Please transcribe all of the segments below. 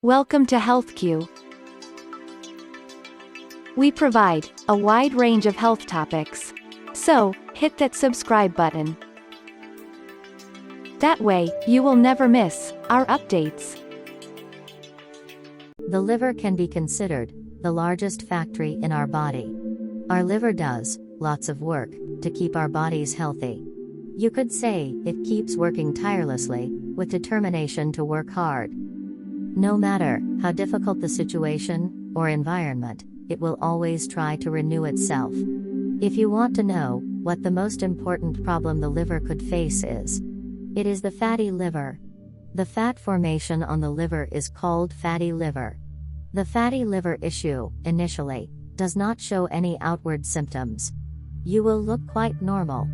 Welcome to HealthCue. We provide a wide range of health topics. So, hit that subscribe button. That way, you will never miss our updates. The liver can be considered the largest factory in our body. Our liver does lots of work to keep our bodies healthy. You could say it keeps working tirelessly, with determination to work hard. No matter how difficult the situation or environment, it will always try to renew itself. If you want to know what the most important problem the liver could face is, it is the fatty liver. The fat formation on the liver is called fatty liver. The fatty liver issue, initially, does not show any outward symptoms. You will look quite normal.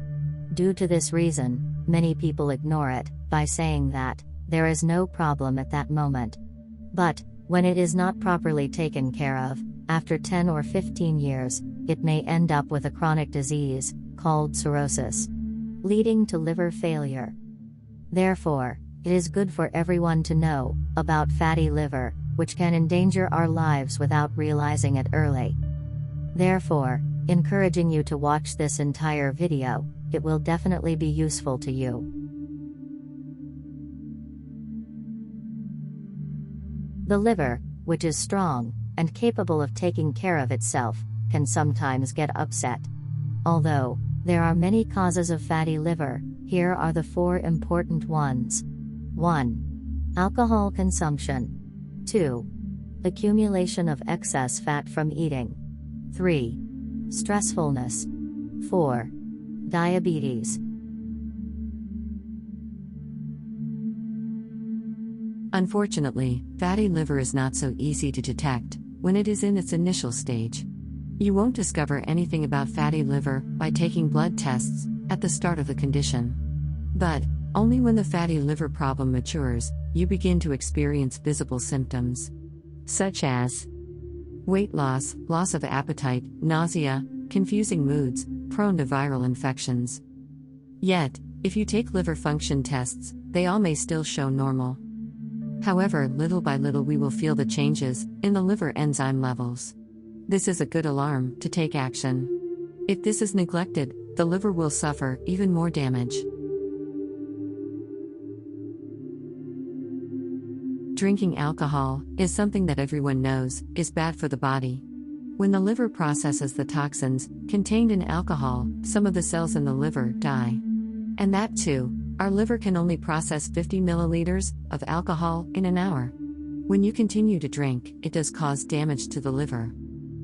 Due to this reason, many people ignore it by saying that there is no problem at that moment. But when it is not properly taken care of, after 10 or 15 years, it may end up with a chronic disease called cirrhosis, leading to liver failure. Therefore, it is good for everyone to know about fatty liver, which can endanger our lives without realizing it early. Therefore, encouraging you to watch this entire video, it will definitely be useful to you. The liver, which is strong and capable of taking care of itself, can sometimes get upset. Although there are many causes of fatty liver, here are the 4 important ones. 1. Alcohol consumption. 2. Accumulation of excess fat from eating. 3. Stressfulness. 4. Diabetes. Unfortunately, fatty liver is not so easy to detect when it is in its initial stage. You won't discover anything about fatty liver by taking blood tests at the start of the condition. But only when the fatty liver problem matures, you begin to experience visible symptoms, such as weight loss, loss of appetite, nausea, confusing moods, prone to viral infections. Yet, if you take liver function tests, they all may still show normal. However, little by little we will feel the changes in the liver enzyme levels. This is a good alarm to take action. If this is neglected, the liver will suffer even more damage. Drinking alcohol is something that everyone knows is bad for the body. When the liver processes the toxins contained in alcohol, some of the cells in the liver die. And that too, our liver can only process 50 milliliters of alcohol in an hour. When you continue to drink, it does cause damage to the liver.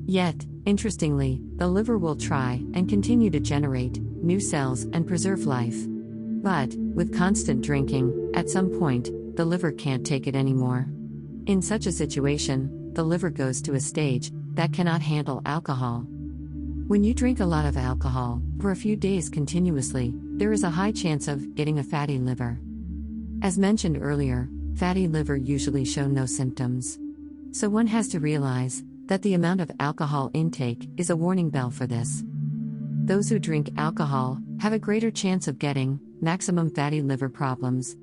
Yet, interestingly, the liver will try and continue to generate new cells and preserve life. But, with constant drinking, at some point, the liver can't take it anymore. In such a situation, the liver goes to a stage that cannot handle alcohol. When you drink a lot of alcohol for a few days continuously, there is a high chance of getting a fatty liver. As mentioned earlier, fatty liver usually show no symptoms. So one has to realize that the amount of alcohol intake is a warning bell for this. Those who drink alcohol have a greater chance of getting maximum fatty liver problems.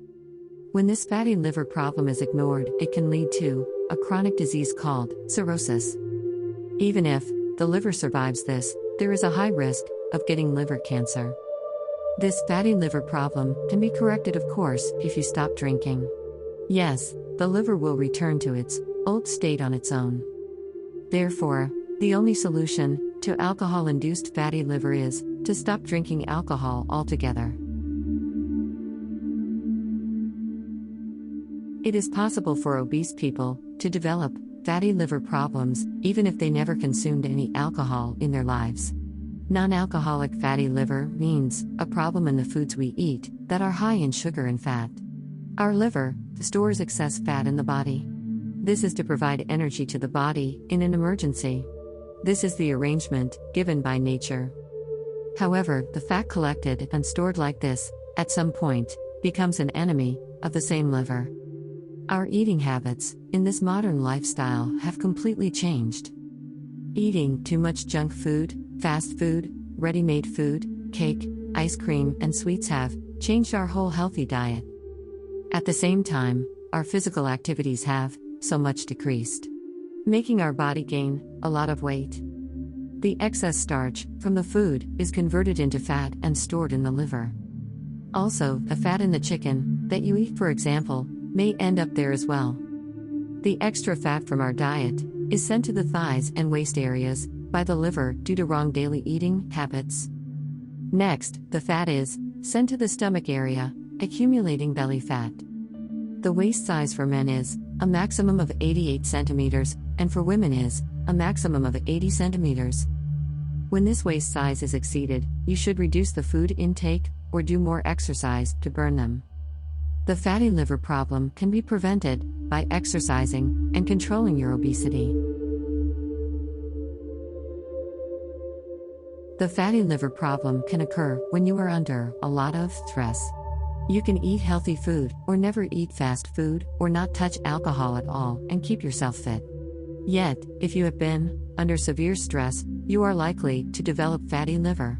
When this fatty liver problem is ignored, it can lead to a chronic disease called cirrhosis. Even if the liver survives this, there is a high risk of getting liver cancer. This fatty liver problem can be corrected, of course, if you stop drinking. Yes, the liver will return to its old state on its own. Therefore, the only solution to alcohol-induced fatty liver is to stop drinking alcohol altogether. It is possible for obese people to develop fatty liver problems even if they never consumed any alcohol in their lives. Non-alcoholic fatty liver means a problem in the foods we eat that are high in sugar and fat. Our liver stores excess fat in the body. This is to provide energy to the body in an emergency. This is the arrangement given by nature. However, the fat collected and stored like this, at some point, becomes an enemy of the same liver. Our eating habits in this modern lifestyle have completely changed. Eating too much junk food, fast food, ready-made food, cake, ice cream, and sweets have changed our whole healthy diet. At the same time, our physical activities have so much decreased, making our body gain a lot of weight. The excess starch from the food is converted into fat and stored in the liver. Also, the fat in the chicken that you eat, for example, may end up there as well. The extra fat from our diet is sent to the thighs and waist areas by the liver due to wrong daily eating habits. Next, the fat is sent to the stomach area, accumulating belly fat. The waist size for men is a maximum of 88 centimeters, and for women is a maximum of 80 centimeters. When this waist size is exceeded, you should reduce the food intake or do more exercise to burn them. The fatty liver problem can be prevented by exercising and controlling your obesity. The fatty liver problem can occur when you are under a lot of stress. You can eat healthy food, or never eat fast food, or not touch alcohol at all and keep yourself fit. Yet, if you have been under severe stress, you are likely to develop fatty liver.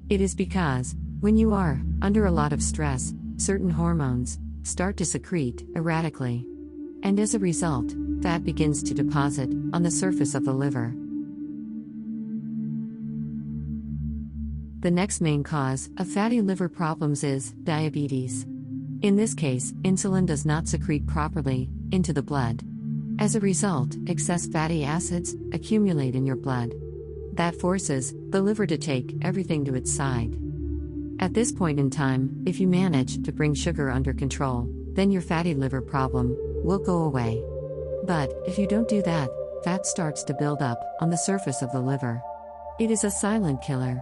It is because, when you are under a lot of stress, certain hormones start to secrete erratically. And as a result, fat begins to deposit on the surface of the liver. The next main cause of fatty liver problems is diabetes. In this case, insulin does not secrete properly into the blood. As a result, excess fatty acids accumulate in your blood. That forces the liver to take everything to its side. At this point in time, if you manage to bring sugar under control, then your fatty liver problem will go away. But if you don't do that, fat starts to build up on the surface of the liver. It is a silent killer.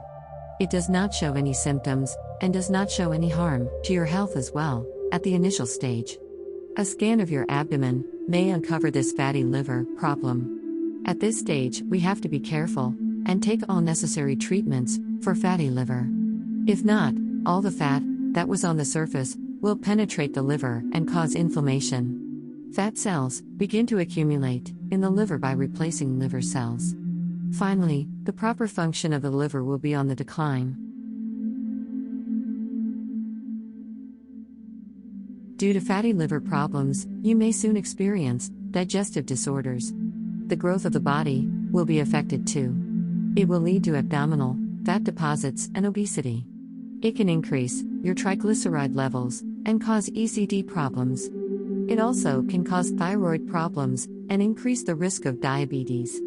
It does not show any symptoms, and does not show any harm to your health as well, at the initial stage. A scan of your abdomen may uncover this fatty liver problem. At this stage, we have to be careful and take all necessary treatments for fatty liver. If not, all the fat that was on the surface will penetrate the liver and cause inflammation. Fat cells begin to accumulate in the liver by replacing liver cells. Finally, the proper function of the liver will be on the decline. Due to fatty liver problems, you may soon experience digestive disorders. The growth of the body will be affected too. It will lead to abdominal fat deposits and obesity. It can increase your triglyceride levels and cause ECD problems. It also can cause thyroid problems and increase the risk of diabetes.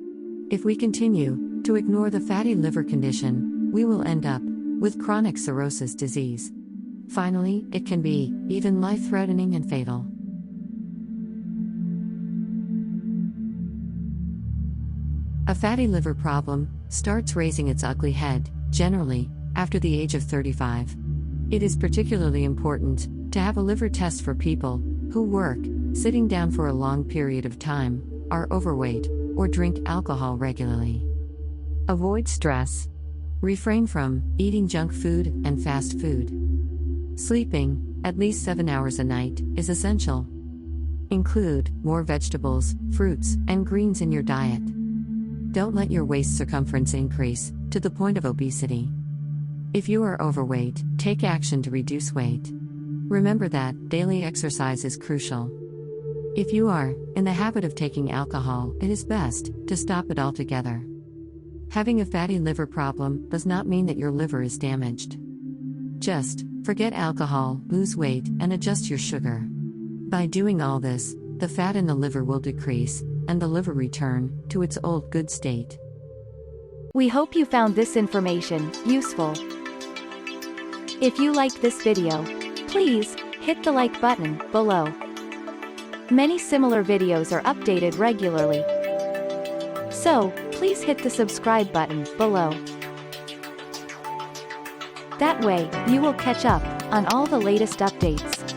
If we continue to ignore the fatty liver condition, we will end up with chronic cirrhosis disease. Finally, it can be even life-threatening and fatal. A fatty liver problem starts raising its ugly head, generally, after the age of 35. It is particularly important to have a liver test for people who work, sitting down for a long period of time, are overweight, or drink alcohol regularly. Avoid stress. Refrain from eating junk food and fast food. Sleeping at least 7 hours a night is essential. Include more vegetables, fruits, and greens in your diet. Don't let your waist circumference increase to the point of obesity. If you are overweight, take action to reduce weight. Remember that daily exercise is crucial. If you are in the habit of taking alcohol, it is best to stop it altogether. Having a fatty liver problem does not mean that your liver is damaged. Just forget alcohol, lose weight, and adjust your sugar. By doing all this, the fat in the liver will decrease, and the liver return to its old good state. We hope you found this information useful. If you liked this video, please hit the like button below. Many similar videos are updated regularly. So, please hit the subscribe button below. That way, you will catch up on all the latest updates.